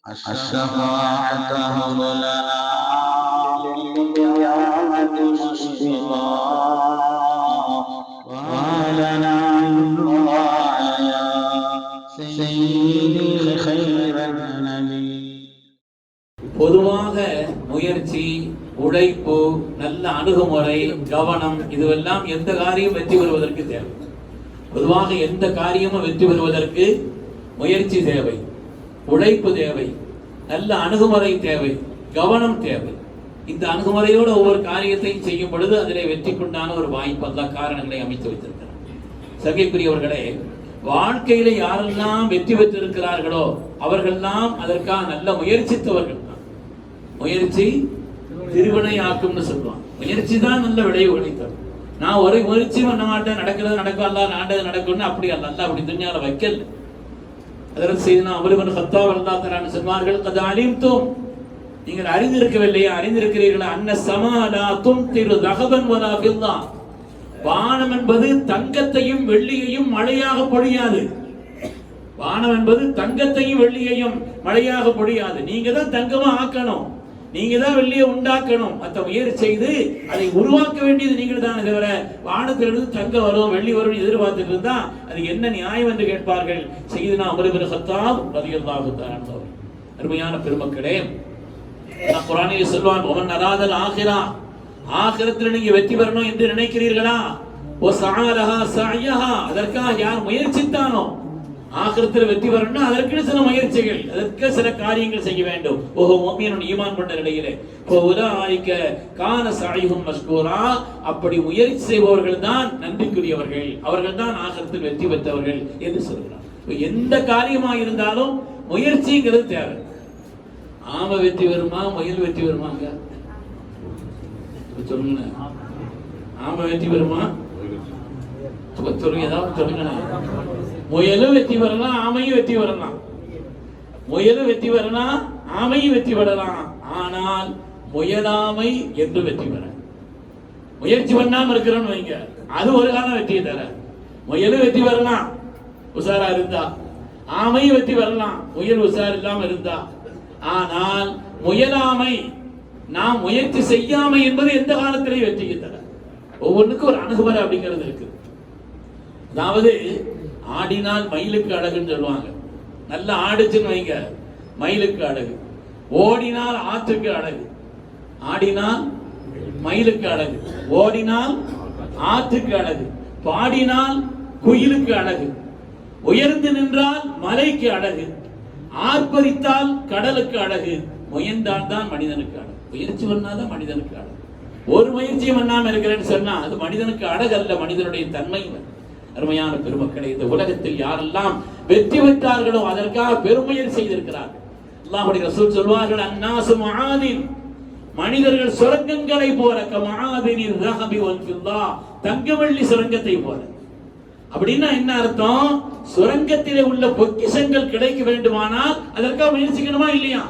الشفاعة هب لنا للقيامة مشفقا وهلنا الدعاء يا سيدي خير النبي. பொதுவாக முயற்சி, உழைப்பு, நல்ல அணுகுமுறை, கவனம், இதுவெல்லாம் எந்த காரியம் வெற்றி பெறுவதற்கு தேவை. பொதுவாக எந்த காரியமும் வெற்றி பெறுவதற்கு முயற்சி தேவை, உழைப்பு தேவை, நல்ல அணுகுமுறை தேவை, கவனம் தேவை. இந்த அணுகுமுறையோடு ஒவ்வொரு காரியத்தையும் செய்யும் பொழுது அதிலே வெற்றிக்குண்டான ஒரு வாய்ப்பு அல்ல காரணங்களை அமைத்து வைத்திருக்கிறார். சங்கைக்குரியவர்களே, வாழ்க்கையில யாரெல்லாம் வெற்றி பெற்றிருக்கிறார்களோ அவர்கள்லாம் அதற்காக நல்ல முயற்சித்தவர்கள். முயற்சி திருவினையாக்கும்னு சொல்லுவாங்க. முயற்சி தான் நல்ல விளைவு விளைத்தது. நான் ஒரு முயற்சி பண்ண மாட்டேன், நடக்கிறது நடக்கும், அல்ல நாண்டது நடக்கும்னு அப்படி அல்ல, அல்ல அப்படி துன்யால வைக்கல. அதற்கு செய்தனா அபுபக்கர் கத்தாப் ரலியல்லாஹு தஆலா சொன்னார்கள், கத் அலிம்தும், நீங்கள் அறிந்திருக்கவில்லையா, அறிந்திருக்கிறீர்களா, அன்ன ஸமா லா தும்திரு தஹபன் வலா ஃபில்லா, வானம் என்பது தங்கத்தையும் வெள்ளியையும் மழையாக பொழியாது. வானம் என்பது தங்கத்தையும் வெள்ளியையும் மழையாக பொழியாது. நீங்க தான் தங்கமா ஆக்கணும், நீங்க தான் வெள்ளியை உண்டாக்கணும். மற்ற முயற்சி செய்து அதை உருவாக்க வேண்டியது நீங்கள் தான். தவிர வானத்திலிருந்து தங்கம் வரும் வெள்ளி வரும் எதிர்பார்த்துட்டு இருந்தா அது என்ன நியாயம் என்று கேட்பார்கள். சய்யிதுனா உமர் இப்னு கத்தாப் ரலியல்லாஹு தஆலா அன்ஹு. அருமையான பெருமக்களே, குர்ஆனில் சொல்வான், ஒமன் அராதல் ஆகிரா, ஆகிரத்தில் நீங்க வெற்றி பெறணும் என்று நினைக்கிறீர்களா, ஓ சஅலஹா சஅயஹா, அதற்காக யார் முயற்சித்தானோ ஆகிரத்தில் வெற்றி பெறணும்னா அதற்கு சில முயற்சிகள், அதற்கு சில காரியங்கள் செய்ய வேண்டும். ஓஹோ முஃமினுன் ஈமான் கொண்ட நிலையிலே ஃபஉலாயிக கான சஅய்ஹும் மஷ்கூரா, அப்படி முயற்சி செய்பவர்கள் தான் நன்றிக்குரியவர்கள், அவர்கள் தான் ஆகிரத்தில் வெற்றி பெற்றவர்கள் என்று சொல்கிறார். எந்த காரியமாக இருந்தாலும் முயற்சிங்கிறது தேவை. ஆமை வெற்றி வருமா, முயல் வெற்றி வருமாங்க சொல்லுங்க. ஆமை வெற்றி வருமா சொல்லுங்க, ஏதாவது சொல்லுங்க. முயலும் வெற்றி பெறலாம், ஆமையும் வெற்றி பெறலாம். முயலும் வெற்றி பெறலாம், ஆமையும் வெற்றி பெறலாம். ஆனால் முயலாமை என்று வெற்றி பெற முயற்சி பண்ணாம இருக்கிறோம்னு வைங்க, அது ஒரு காலம் வெற்றியை தர. முயலும் வெற்றி பெறலாம் உஷாரா இருந்தா, ஆமையும் வெற்றி பெறலாம் முயல் உஷார் இல்லாம இருந்தா. ஆனால் முயலாமை, நாம் முயற்சி செய்யாமை என்பது எந்த காலத்திலேயும் வெற்றிக்கு தர. ஒவ்வொன்றுக்கும் ஒரு அணுகுமுறை அப்படிங்கிறது இருக்கு. அதாவது ஆடினால் மயிலுக்கு அழகுன்னு சொல்லுவாங்க. நல்லா ஆடுச்சுன்னு வைங்க, மயிலுக்கு அழகு. ஓடினால் ஆற்றுக்கு அழகு. ஆடினால் மயிலுக்கு அழகு, ஓடினால் ஆற்றுக்கு அழகு, பாடினால் குயிலுக்கு அழகு, உயர்ந்து நின்றால் மலைக்கு அழகு, ஆர்ப்பரித்தால் கடலுக்கு அழகு, முயன்றால் தான் மனிதனுக்கு அழகு. முயற்சி பண்ணாதான் மனிதனுக்கு அழகு. ஒரு முயற்சியும் பண்ணாம இருக்கிறேன்னு சொன்னா அது மனிதனுக்கு அழகு அல்ல, மனிதனுடைய தன்மை. அருமையான பெருமக்களை, இந்த உலகத்தில் யாரெல்லாம் வெற்றி பெற்றார்களோ அதற்காக பெருமுயற்சி செய்திருக்கிறார்கள். அல்லாஹ்வுடைய ரசூல் சொல்வார்கள், அன்னாசு மஆதின், மனிதர்கள் சுரங்கங்களை போல, கமஆதினிர் ரஹபி வல் ஃபில்லா, தங்க வெள்ளி சுரங்கத்தை போல. அப்படின்னா என்ன அர்த்தம்? சுரங்கத்திலே உள்ள பொக்கிஷங்கள் கிடைக்க வேண்டுமானால் அதற்காக முயற்சிக்கணுமா இல்லையா?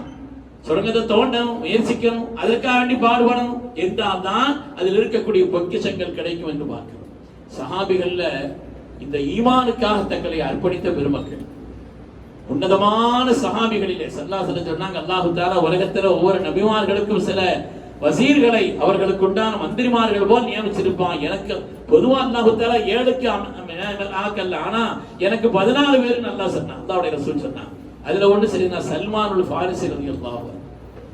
சுரங்கத்தை தோண்டணும், முயற்சிக்கணும், அதற்காக வேண்டி பாடுபடணும் என்றால் தான் அதில் இருக்கக்கூடிய பொக்கிஷங்கள் கிடைக்கும் என்று பார்க்கிறோம். சஹாபிகள்ல இந்த ஈமானுக்காக தங்களை அர்ப்பணித்த பெருமக்கள், உன்னதமான சஹாபிகளிலே ஸல்லல்லாஹு அலைஹி வஸல்லம் சொன்னாங்க, அல்லாஹ் தஆலா உலகத்துல ஒவ்வொரு நபிமார்களுக்கும் சில வசீர்களை, அவர்களுக்கு உண்டான மந்திரிமார்கள் போல் நியமிச்சிருப்பான். எனக்கு பொதுவா அல்லாஹ் தஆலா 7க்கு ஆக்கல்ல, ஆனா எனக்கு 14 பேர் நல்லா சொன்னான். அல்லாஹ்வுடைய ரசூல் சொன்னான். அதுல ஒன்று சரினா சல்மானுல் ஃபாரிஸி ரலியல்லாஹு அன்ஹு.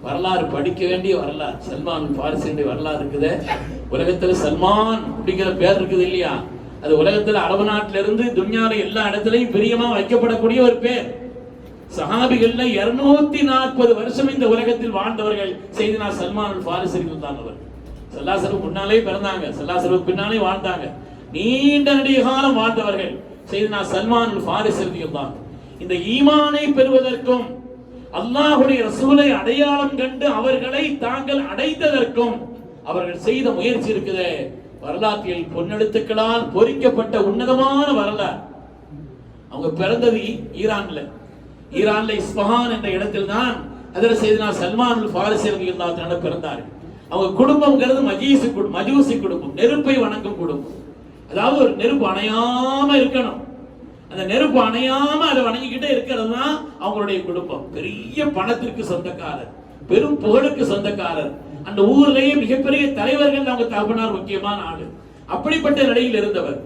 வரலாறு படிக்க வேண்டிய வரலாறு, சல்மானுல் ஃபாரிஸியுடைய வரலாறு இருக்குது. உலகத்துல சல்மான் அப்படிங்கிற பேர் இருக்குது இல்லையா, அது உலகத்துல அரபு நாட்டில இருந்து துன்யால எல்லா இடத்துலையும் பிரியமா வைக்கப்படக்கூடிய ஒரு பேர். சஹாபிகள்ல 240 வருஷம் இந்த உலகத்தில் வாழ்ந்தவர்கள் செய்தனா சல்மானுல் ஃபாரிஸி ரலியல்லாஹு அன்ஹு. ஸல்லல்லாஹு அலைஹி முன்னாலே பிறந்தாங்க, ஸல்லல்லாஹு அலைஹி பின்னாலே வாழ்ந்தாங்க. நீண்ட நெடிய காலம் வாழ்ந்தவர்கள் செய்தனா சல்மானுல் ஃபாரிஸி ரலியல்லாஹு அன்ஹு. இந்த ஈமானை பெறுவதற்கும் அல்லாஹ்வுடைய ரசூலை அடையாளம் கண்டு அவர்களை தாங்கள் அடைந்ததற்கும் அவர்கள் செய்த முயற்சி இருக்குது. வரலாற்றில் பொன்னெழுத்துக்களால் பொறிக்கப்பட்ட உன்னதமான வரலாறு. அவங்க பிறந்தது ஈரான்ல இஸ்பஹான் என்ற இடத்தில் தான் ஹஜ்ரத் சையதுனா சல்மானுல் ஃபாரிஸி ரலியல்லாஹு அன்ஹு பிறந்தார்கள். அவங்க குடும்பம்ங்கிறது மஜூசி குடும்பம், நெருப்பை வணங்கும் குடும்பம். அதாவது ஒரு நெருப்பு அணையாம இருக்கணும், அந்த நெருப்பு அணையாம அதை வணங்கிக்கிட்டே இருக்கிறது தான் அவங்களுடைய குடும்பம். பெரிய பணத்திற்கு சொந்தக்காரர், பெரும் புகழுக்கு சொந்தக்காரர், அந்த ஊர்லயே மிகப்பெரிய தலைவர்கள் அவங்க தகப்பனார் முக்கியமான ஆளு. அப்படிப்பட்ட நிலையில் இருந்தவர்.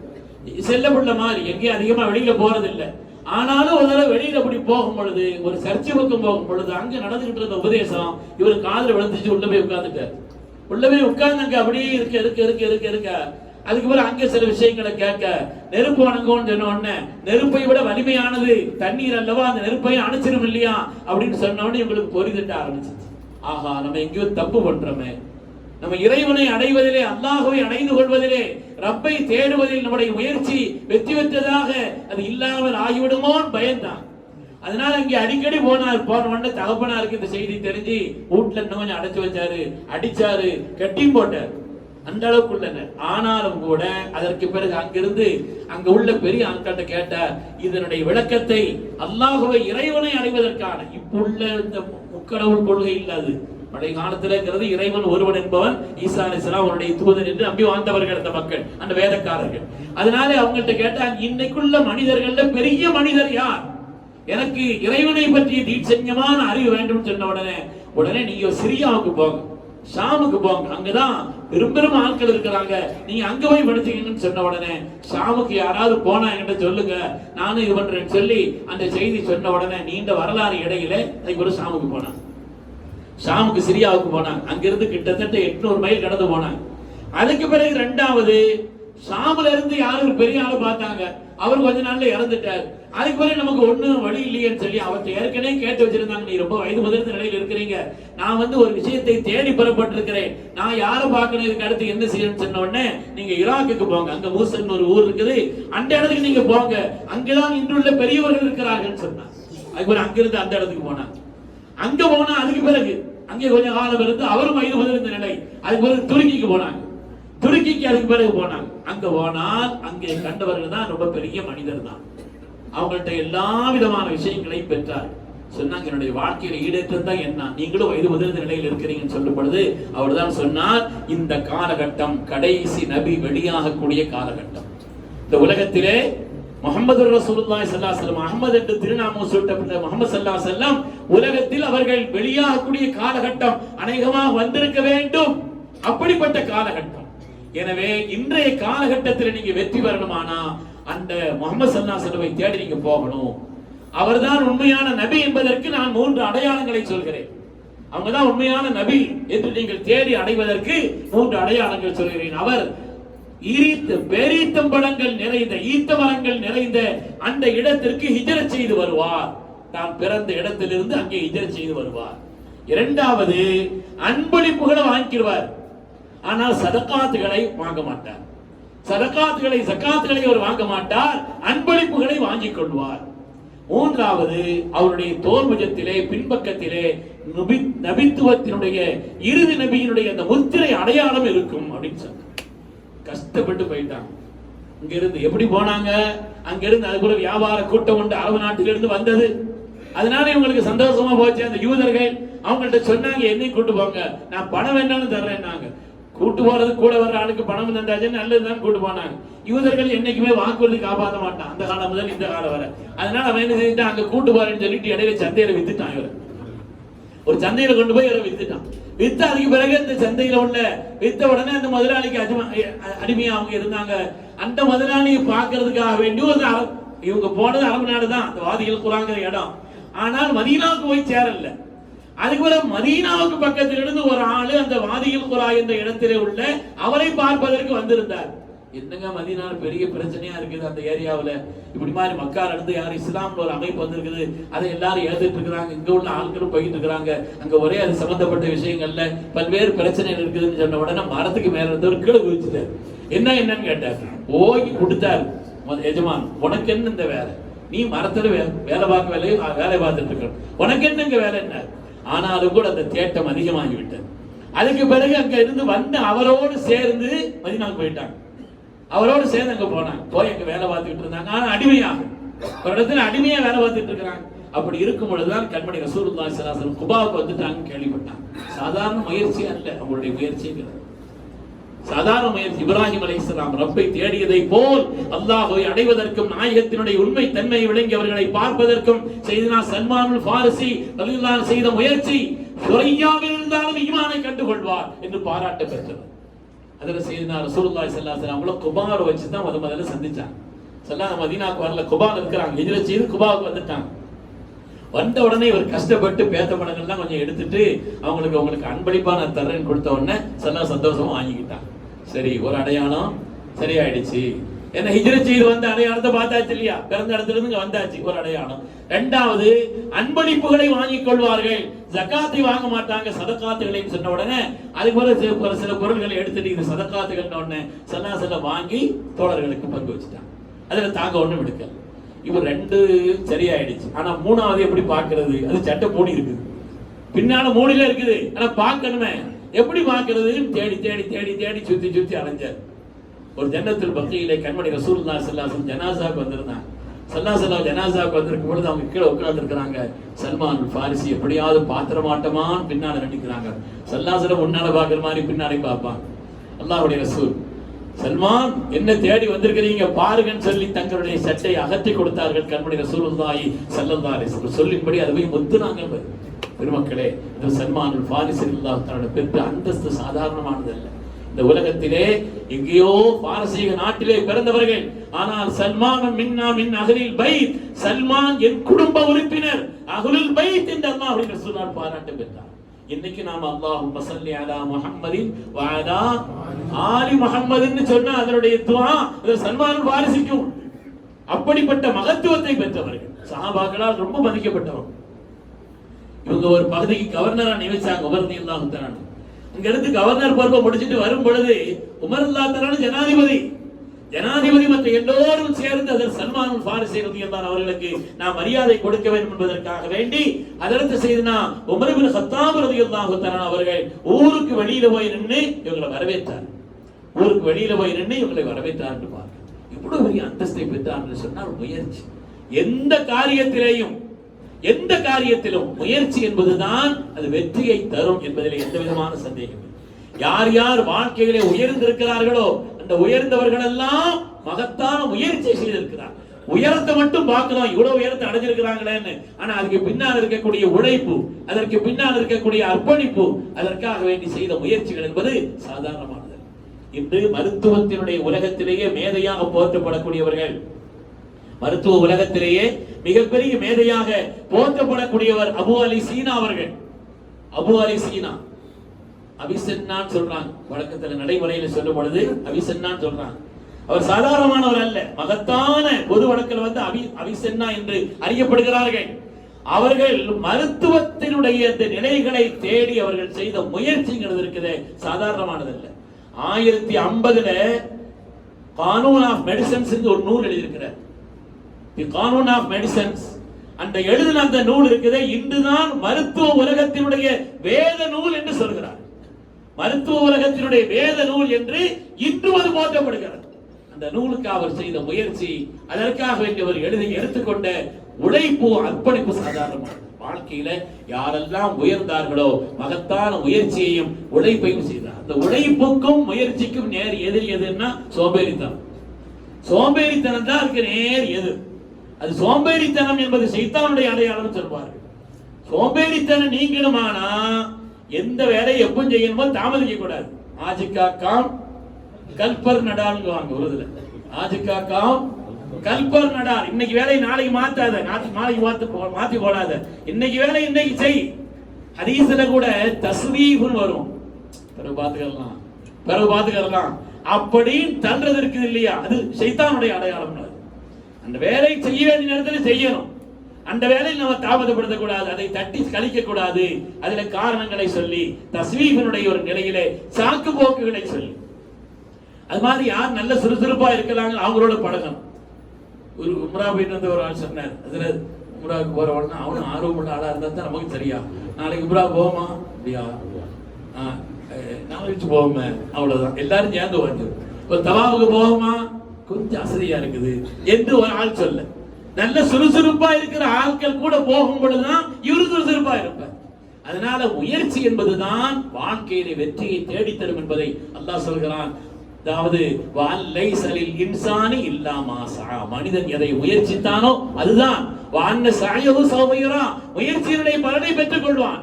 செல்ல புள்ள மாதிரி எங்கேயும் அதிகமா வெளியில போறதில்லை. ஆனாலும் ஒரு தடவை வெளியில அப்படி போகும் பொழுது, ஒரு சர்ச்சை பக்கம் போகும் பொழுது, அங்க நடந்துகிட்டு இருந்த உபதேசம் இவர் காதுல விழுந்துச்சு. உள்ள போய் உட்கார்ந்துட்டார். உள்ள போய் உட்கார்ந்து அங்க அப்படியே இருக்க அதுக்கு பிறகு அங்க சில விஷயங்களை கேட்க, நெருப்பு வணங்கும்னு சொன்ன உடனே, நெருப்பை விட வலிமையானது தண்ணீர் அல்லவா, அந்த நெருப்பையும் அணைச்சிரும் இல்லையா அப்படின்னு சொன்ன உடனே இவங்களுக்கு பொறிதிட்ட ஆரம்பிச்சு. ஆஹா, நம்ம எங்கேயோ தப்பு பண்றோமே, நம்ம இறைவனை அடைவதிலே, அல்லாஹ்வை அடைந்து கொள்வதிலே, ரப்பை தேடுவதில் நம்முடைய முயற்சி வெற்றி பெற்றதாக அது இல்லாமல் ஆகிவிடுமோன்னு பயந்தான். அதனால இங்க அடிக்கடி போனார். போன உடனே தகப்பனாருக்கு இந்த செய்தி தெரிஞ்சு வீட்டுல இன்னும் கொஞ்சம் அடைச்சு வச்சாரு, அடிச்சாரு, கட்டியும் போட்டார். அந்த அளவுக்கு உள்ளன. ஆனாலும் கூட அதற்கு பிறகு அங்கிருந்து அங்க உள்ள பெரிய ஆட்கள்கிட்ட கேட்டார் இதனுடைய விளக்கத்தை. அல்லாஹ்வை இறைவனை அடைவதற்கான இப்ப உள்ள இந்த முக்கடவுள் கொள்கை இல்லாது பழைய காலத்துல இறைவன் ஒருவன் என்பவன் ஈசா அலைஹிஸ்ஸலாம் அவருடைய தூதன் என்று நம்பி வாழ்ந்தவர்கள் அந்த மக்கள், அந்த வேதக்காரர்கள். அதனால அவங்கள்ட்ட கேட்டாங்க, இன்னைக்குள்ள மனிதர்கள்ல பெரிய மனிதர் யார்? எனக்கு இறைவனை பற்றிய தீட்சண்யமான அறிவு வேண்டும் சொன்ன உடனே நீங்க சிரியாவுக்கு போங்க, ஷாமுக்கு போங்க, அங்கதான் பெரும் ஆட்கள் இருக்கிறாங்க, நீங்க அங்க போய் படிச்சீங்கன்னு சொன்ன உடனே ஷாமுக்கு யாராவது போனா என்கிட்ட சொல்லுங்க, நானும் இது பண்றேன்னு சொல்லி அந்த செய்தி சொன்ன உடனே நீண்ட வரலாறு இடையில அதுக்கு ஒரு ஷாமுக்கு போனாங்க. ஷாமுக்கு சிரியாவுக்கு போனாங்க. அங்கிருந்து கிட்டத்தட்ட 800 மைல் கடந்து போனாங்க. அதுக்கு பிறகு இரண்டாவது ஷாமுல இருந்து யாரும் பெரிய ஆளு பார்த்தாங்க, அவர் கொஞ்ச நாள்ல இறந்துட்டார். அதுக்கு பிறகு நமக்கு ஒண்ணும் வழி இல்லையேன்னு சொல்லி அவர்கிட்ட ஏற்கனவே கேட்டு வச்சிருந்தாங்க, நீ ரொம்ப வயது முதிர்ந்த நிலையில் இருக்கிறீங்க, நான் ஒரு விஷயத்தை தேடி பெறப்பட்டிருக்கிறேன், நான் யாரை பார்க்கணும், இதுக்கு அடுத்து என்ன செய்யணும்னு சொன்ன உடனே நீங்க ஈராக்குக்கு போங்க, அங்க மூசன் ஒரு ஊர் இருக்குது, அந்த இடத்துக்கு நீங்க போங்க, அங்கதான் இன்றுள்ள பெரியவர்கள் இருக்கிறார்கள் சொன்னாங்க. அதுக்கு பிறகு அங்கிருந்து அந்த இடத்துக்கு போனாங்க. அங்க போனா அதுக்கு பிறகு அங்கே கொஞ்சம் காலம் இருந்து அவரும் வயது முதிர்ந்த நிலை. அதுக்கு பிறகு துருக்கிக்கு போனாங்க. துருக்கிக்கு அதுக்கு பிறகு போனாங்க. அங்க போனால் அங்கே கண்டவர்கள் தான் ரொம்ப பெரிய மனிதர் தான். அவங்கள்ட்ட எல்லா விதமான விஷயங்களையும் பெற்றார். சொன்னாங்க, என்னுடைய வாழ்க்கையில ஈடேற்றம் தான் என்ன, நீங்களும் வயது முதிர்ந்த நிலையில் இருக்கிறீங்கன்னு சொல்லும் பொழுது அவர் தான் சொன்னார், இந்த காலகட்டம் கடைசி நபி வெளியாகக்கூடிய காலகட்டம். இந்த உலகத்திலே முஹம்மது ரசூலுல்லாஹி ஸல்லல்லாஹு அலைஹி வஸல்லம், அஹ்மத் என்று திருநாமம் சூட்டப்பட்ட முஹம்மது ஸல்லல்லாஹு அலைஹி வஸல்லம் உலகத்தில் அவர்கள் வெளியாகக்கூடிய காலகட்டம் அநேகமாக வந்திருக்க வேண்டும். அப்படிப்பட்ட காலகட்டம். எனவே இன்றைய காலகட்டத்தில் நீங்க வெற்றி பெறணுமானா அந்த முஹம்மது ஸல்லல்லாஹு அலைஹி வஸல்லம் தேடி நீங்க போகணும். அவர்தான் உண்மையான நபி என்பதற்கு நான் 3 அடையாளங்களை சொல்கிறேன். அவங்கதான் உண்மையான நபி என்று நீங்கள் தேடி அடைவதற்கு 3 அடையாளங்கள் சொல்கிறேன். அவர் பேரீத்தம்பழங்கள் நிறைந்த, ஈத்த மரங்கள் நிறைந்த அந்த இடத்திற்கு ஹிஜ்ரத் செய்து வருவார். தான் பிறந்த இடத்திலிருந்து அங்கே ஹிஜ்ரத் செய்து வருவார். இரண்டாவது, அன்பளிப்புகளை வாங்கிடுவார். ஆனால் சதகாத்துகளை வாங்க மாட்டார். ஜகாத்துகளை அவர் வாங்க மாட்டார். அன்பளிப்புகளை வாங்கிக் கொள்வார். மூன்றாவது, அவருடைய தோல்புஜத்திலே பின்பக்கத்திலே நபித்துவத்தினுடைய இறுதி நபியினுடைய அந்த முத்திரை அடையாளம் இருக்கும் அப்படின்னு சொன்னார். கஷ்டப்பட்டு போயிட்டாங்க. இங்கிருந்து எப்படி போனாங்க? அங்கிருந்து அது கூட வியாபார கூட்டம் உண்டு, அரபு நாட்டிலிருந்து வந்தது. அதனால இவங்களுக்கு சந்தோஷமா போச்சு. அந்த யூதர்கள் அவங்கள்ட்ட சொன்னாங்க, என்னை கூட்டு போங்க, நான் பணம் வேண்டாம்னு தர்றேன்னாங்க. கூட்டு போறது கூட வர்ற ஆளுக்கு பணம் தந்தாச்சு நல்லதுதான் கூட்டு போனாங்க. யூதர்கள் என்னைக்குமே வாக்குறுதி காப்பாற்ற மாட்டான், அந்த காலம் முதல் இந்த காலம் வர. அதனால அவன் என்ன செஞ்சுட்டான், அங்க கூட்டு போறேன்னு சொல்லிட்டு இடையில சந்தையில வித்துட்டான். இவர் ஒரு சந்தையில கொண்டு போய் இவரை வித்துட்டான். வித்து அதுக்கு பிறகு இந்த சந்தையில உள்ள வித்த உடனே அந்த முதலாளிக்கு அடிமையா அவங்க இருந்தாங்க. அந்த முதலாளியை பார்க்கறதுக்காக வேண்டி இவங்க போனது அரபு நாடு தான், அந்த வாதிகள் குராங்கிற இடம். ஆனால் மதீனாவுக்கு போய் சேரல. அதுக்கு பிறகு மதீனாவுக்கு பக்கத்தில் இருந்து ஒரு ஆளு அந்த வாதிகள் குரா என்ற இடத்திலே உள்ள அவரை பார்ப்பதற்கு வந்திருந்தார். என்னங்க மதீனால பெரிய பிரச்சனையா இருக்குது அந்த ஏரியாவுல, இப்படி மாதிரி மக்கா நடந்து யாரும் இஸ்லாம்ல ஒரு அமைப்பு வந்திருக்குது, அதை எல்லாரும் ஏத்துட்டு இருக்கிறாங்க, இங்க உள்ள ஆட்களும் போயிட்டு இருக்கிறாங்க, அங்க ஒரே அது சம்பந்தப்பட்ட விஷயங்கள்ல பல்வேறு பிரச்சனைகள் இருக்குதுன்னு சொன்ன உடனே மரத்துக்கு மேல இருந்து ஒரு கீழே குதிச்சுட்டார். என்னன்னு கேட்டார். போய் கொடுத்தாரு. எஜமான், உனக்கு என்ன இந்த வேலை, நீ மரத்துல வேலை பார்க்க வேலை பார்த்துட்டு இருக்க, உனக்கு என்னங்க வேலை என்ன? ஆனாலும் கூட அந்த தேட்டம் அதிகமாகி விட்டது. அதுக்கு பிறகு அங்க இருந்து வந்து அவரோடு சேர்ந்து மதீனாவுக்கு போயிட்டாங்க. அவரோடு சேர்ந்து அங்க போனாங்க. போய் அங்க வேலை பார்த்துக்கிட்டு இருந்தாங்க. ஆனா அடிமையாக ஒரு இடத்துல அடிமையா வேலை பார்த்துட்டு இருக்கிறாங்க. அப்படி இருக்கும் பொழுதுதான் கண்மணி ரசூலுல்லாஹி ஸல்லல்லாஹு அலைஹி வஸல்லம் குபாவுக்கு வந்துட்டாங்க கேள்விப்பட்டாங்க. சாதாரண முயற்சி அல்ல அவங்களுடைய முயற்சிங்கிறது. சாதாரண முயற்சி. இப்ராஹிம் அலைஹிஸ்ஸலாம் ரப்பை தேடியதை போல் அல்லாஹ்வை அடைவதற்கும் நாயகத்தினுடைய உண்மை தன்மையை விளங்கி அவர்களை பார்ப்பதற்கும் செய்தனா சல்மானுல் ஃபாரிசி ரலியல்லாஹு அன்ஹு செய்த முயற்சி சுரையாவில் இருந்தாலும் ஈமானை கண்டுகொள்வார் என்று பாராட்ட பெற்றவர். அதில் செய்தனா ரசூலுல்லாஹி ஸல்லல்லாஹு அலைஹி வஸல்லம் குபாவை வச்சு தான் முதல்ல சந்திச்சாங்க. ஸல்லல்லாஹு மதீனாவுக்கு வரல, குபால இருக்கிறாங்க. ஹிஜ்ரத் செய்து குபாவுக்கு வந்துட்டாங்க. வந்த உடனே இவர் கஷ்டப்பட்டு பேத்த படங்கள்லாம் கொஞ்சம் எடுத்துட்டு அவங்களுக்கு அன்பளிப்பா நான் தர்றேன்னு கொடுத்த உடனே சந்தோஷமா வாங்கிக்கிட்டாங்க. சரி, ஒரு அடையாளம் சரியாயிடுச்சு. என்ன ஹிஜ்ரத் செய்து வந்த அடையாளத்தை பார்த்தாச்சு இல்லையா, பிறந்த இடத்துல இருந்து வந்தாச்சு ஒரு அடையாளம். இரண்டாவது, அன்பளிப்புகளை வாங்கிக் கொள்வார்கள், ஜகாத்தை வாங்க மாட்டாங்க, சதகாத்துகளை சொன்ன உடனே அதுக்கு ஒரு சில பொருட்களை எடுத்துட்டு இது சதகாத்துகள் உடனே சல்லா வாங்கி தோழர்களுக்கு பங்கு வச்சுட்டாங்க. அதுல தாங்க ஒண்ணும் எடுக்கல. இவர் ரெண்டு சரியாயிடுச்சு. ஆனா மூணாவது எப்படி பார்க்கிறது? அது சட்டை மூடி இருக்குது, பின்னால மூடில இருக்குது, ஆனா பார்க்கணுமே எப்படி பார்க்கிறது? தேடி தேடி தேடி தேடி சுத்தி சுத்தி அலைஞ்சார். ஒரு ஜன்னத்துல் பக்கீலே கண்மணி ரசூலுல்லாஹி ஸல்லல்லாஹு அலைஹி வஸல்லம் ஜனாசாக்கு வந்திருந்தாங்க. ஸல்லல்லாஹு ஜனாசாக்கு வந்திருக்கும் பொழுது அவங்க கீழே உட்கார்ந்து இருக்கிறாங்க. சல்மான் ஃபாரிசி எப்படியாவது பாத்திர மாட்டமான்னு பின்னால நினைக்கிறாங்க. ஸல்லல்லாஹு முன்னால பார்க்குற மாதிரி பின்னாடி பார்ப்பாங்க. அல்லாஹ்வுடைய ரசூல் சல்மான் என்ன தேடி வந்திருக்கிறீங்க பாருங்கன்னு சொல்லி தங்களுடைய சட்டை அகற்றி கொடுத்தார்கள். கண்மணி ரசூலுல்லாஹி ஸல்லல்லாஹு அலைஹி வஸல்லம் சொல்லின்படி அதை போய் முத்துனாங்க. பெருமக்களே, இந்த சல்மானுல் ஃபாரிசி ரலியல்லாஹு தஆலா பெற்ற அந்தஸ்து சாதாரணமானது அல்ல. இந்த உலகத்திலே எங்கேயோ பாரசீக நாட்டிலே பிறந்தவர்கள், ஆனால் சல்மான் மின்னா மின் அஹ்லில் பைத், சல்மான் என் குடும்ப உறுப்பினர், அஹ்லுல் பைத் என்று அல்லாஹ்வுடைய ரசூலால் பாராட்டு பெற்றார். இன்னைக்கு நாம அல்லாஹும்ம ஸல்லி அலா முஹம்மதின் வ அலா ஆலி முஹம்மதின்னு சொன்னா அதனுடைய துஆ அது சல்மானுல் ஃபாரிசிக்கும். அப்படிப்பட்ட மகத்துவத்தை பெற்றவர்கள், சஹாபாக்களால் ரொம்ப மதிக்கப்பட்டவர்கள். இவங்க ஒரு பகுதிக்கு கவர்னரா நியமிச்சாங்க. உமர் ரலியல்லாஹு தஆலா இங்க இருந்து கவர்னர் பொறுப்பை முடிச்சிட்டு வரும் பொழுது உமர் ரலியல்லாஹு தஆலா ஜனாதிபதி மற்ற எல்லோரும் சேர்ந்து அதர் சல்மானுல் ஃபாரிசி ரலியல்லாஹு அவர்களுக்கு நாம் மரியாதை கொடுக்க வேண்டும் என்பதற்காக வேண்டி அதற்கு செய்தனா உமர் இப்னு கத்தாப் ரலியல்லாஹு தஆலா அவர்கள் ஊருக்கு வெளியில போய் நின்று இவங்களை வரவேற்றார். ஊருக்கு வெளியில போய் நின்று இவங்களை வரவேற்றார் என்று பாருங்க. இவ்வளவு பெரிய அந்தஸ்தை பெற்றார் என்று சொன்னால் முயற்சி. எந்த காரியத்திலும் முயற்சி என்பதுதான் அது வெற்றியை தரும் என்பதில் எந்த விதமான சந்தேகம். யார் யார் வாழ்க்கையிலே உயர்ந்திருக்கிறார்களோ அந்த உயர்ந்தவர்கள் எல்லாம் மகத்தான முயற்சி செய்திருக்கிறார். உயரத்தை மட்டும் பார்க்கலாம், இவ்வளவு உயரத்தை அடைஞ்சிருக்கிறாங்களேன்னு. ஆனா அதுக்கு பின்னால் இருக்கக்கூடிய உழைப்பு, அதற்கு பின்னால் இருக்கக்கூடிய அர்ப்பணிப்பு, அதற்காக வேண்டி செய்த முயற்சிகள் என்பது சாதாரணமானது. இன்று மருத்துவத்தினுடைய உலகத்திலேயே மேதையாக போற்றப்படக்கூடியவர்கள், மருத்துவ உலகத்திலேயே மிகப்பெரிய மேதையாக போற்றப்படக்கூடியவர் அபு அலி சீனா அவர்கள். அபு அலி சீனா அபிசன்னான்னு சொல்றாங்க. வழக்கத்துல நடைமுறையில சொல்லும் பொழுது அபிசன்னான்னு சொல்றாங்க. அவர் சாதாரணமானவர் அல்ல, மகத்தான பொது வழக்கில் வந்து அபிசன்னா என்று அறியப்படுகிறார்கள். அவர்கள் மருத்துவத்தினுடைய நிலைகளை தேடி அவர்கள் செய்த முயற்சிங்கிறது இருக்குது, சாதாரணமானதல்ல. 1050 கானூன் ஆஃப் மெடிசன்ஸ் ஒரு நூல் எழுதியிருக்கிறார். தி கானூன் ஆஃப் மெடிசன்ஸ் அந்த எழுதின அந்த நூல் இருக்குது, இன்றுதான் மருத்துவ உலகத்தினுடைய வேத நூல் என்று சொல்கிறார். மருத்துவ உலகத்தினுடைய வேத நூல் என்று இன்று அது போற்றப்படுகிறது. அந்த நூலுக்கு அவர் செய்த முயற்சி, அதற்காக வேண்டியவர் எடுத்துக்கொண்ட உழைப்பு, அர்ப்பணிப்பு சாதாரணமான வாழ்க்கையில யாரெல்லாம் உயர்ந்தார்களோ மகத்தான முயற்சியையும் உழைப்பையும் செய்தார். அந்த உழைப்புக்கும் முயற்சிக்கும் நேர் எதிரி எதுன்னா சோம்பேறித்தனம். சோம்பேறித்தனம் தான் அதுக்கு நேர் எதிர். அது சோம்பேறித்தனம் என்பது சைத்தானுடைய அடையாளம் சொல்வார்கள். சோம்பேறித்தனம் நீங்கணுமானா எந்த வேலையை எப்ப செய்யணுமோ தாமதிக்க கூடாது. ஆஜிக்கா காம் கல்பர் நடால் வாங்க உருதுல. ஆஜிக்கா காம் கல்பர் நடால். இன்னைக்கு வேலையை நாளைக்கு மாத்தாத, நாளைக்கு மாத்தி போடாத. இன்னைக்கு வேலை இன்னைக்கு செய். ஹதீஸ்ல கூட தஸ்வீஃப்னு வரும், பிறகு பாத்துக்கலாம் அப்படின்னு தள்ளுறது இருக்குது இல்லையா, அது சைத்தானுடைய அடையாளம். அந்த வேலை செய்ய வேண்டிய நேரத்தில் செய்யணும். அந்த வேலையை நம்ம தாமதப்படுத்த கூடாது, அதை தட்டி கழிக்க கூடாது. அதுல காரணங்களை சொல்லி தஸ்வீஃபினுடைய ஒரு நிலையிலே சாக்கு போக்குகளை சொல்லி, அது மாதிரி யார் நல்ல சுறுசுறுப்பா இருக்கலாங்க அவங்களோட பழகணும். ஒரு உம்ரா போயிட்டு வந்து ஒரு ஆள் சொன்னார், அதுல உம்ராவுக்கு போறவனா அவனும் ஆர்வமுள்ள ஆளா இருந்தா தான் நமக்கு தெரியா. நாளைக்கு உம்ரா போவோமா, அப்படியா, நாளைக்கு போவோமே, அவ்வளவுதான். எல்லாரும் சேர்ந்து வந்து ஒரு தவாவுக்கு போவோமா, கொஞ்சம் அசதியா இருக்குது என்று ஒரு ஆள் சொல்ல. நல்ல சுறுசுறுப்பா இருக்கிற ஆட்கள் கூட போகும் பொழுதுதான் இவரு சுறுசுறுப்பா இருப்பார். அதனால முயற்சி என்பதுதான் வாழ்க்கையிலே வெற்றியை தேடித்தரும் என்பதை அல்லாஹ் சொல்கிறான். அதாவது வால்லைஸலில் இன்சானி இல்லா மா ஸஆ, மனிதன் எதை முயற்சித்தானோ அதுதான். வான்ன ஸஅயஹு ஸௌஃப யுரா, முயற்சியினுடைய பலனை பெற்றுக் கொள்வான்.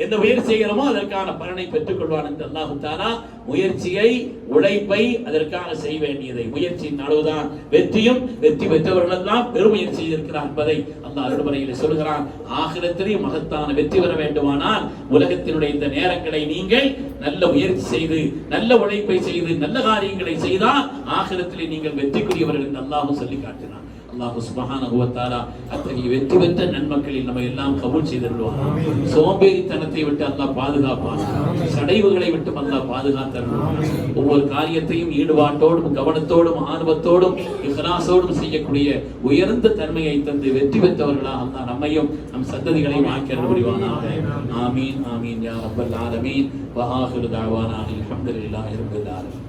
எந்த முயற்சி செய்கிறோமோ அதற்கான பலனை பெற்றுக் கொள்வான் என்று அல்லாஹ் தஆலா முயற்சியை, உழைப்பை அதற்காக செய்ய வேண்டியதை, முயற்சியின் அளவுதான் வெற்றியும். வெற்றி பெற்றவர்கள் எல்லாம் பெருமுயற்சி செய்திருக்கிறார் என்பதை அல்லாஹ் அருள்முறையில் சொல்கிறான். ஆகிரத்திலே மகத்தான வெற்றி பெற வேண்டுமானால் உலகத்தினுடைய இந்த நேரங்களை நீங்கள் நல்ல முயற்சி செய்து, நல்ல உழைப்பை செய்து, நல்ல காரியங்களை செய்தால் ஆகிரத்திலே நீங்கள் வெற்றிக்குரியவர்கள் என்று அல்லாஹ் சொல்லி காட்டினான். அல்லாஹ் சுப்ஹானஹு வ தஆலா அத்தகைய வெற்றி பெற்ற நன்மக்களில் நம்ம எல்லாம் கபூல் செய்திருவான். சோம்பேறித்தனத்தை விட்டு அல்லாஹ் பாதுகாப்பான். சடைவுகளை விட்டு அல்லாஹ் பாதுகாத்தருவான். ஒவ்வொரு காரியத்தையும் ஈடுபாட்டோடும், கவனத்தோடும், ஆர்வத்தோடும், இஹ்லாஸோடும் செய்யக்கூடிய உயர்ந்த தன்மையை தந்து வெற்றி பெற்றவர்களாக அல்லாஹ் நம்மையும் நம் சந்ததிகளையும் ஆக்கி அருள் புரிவானாக. ஆமீன் ஆமீன் யா ரப்பல் ஆலமீன். வ ஆகிரு தஅவானா அல்ஹம்துலில்லாஹி ரப்பில் ஆலமீன்.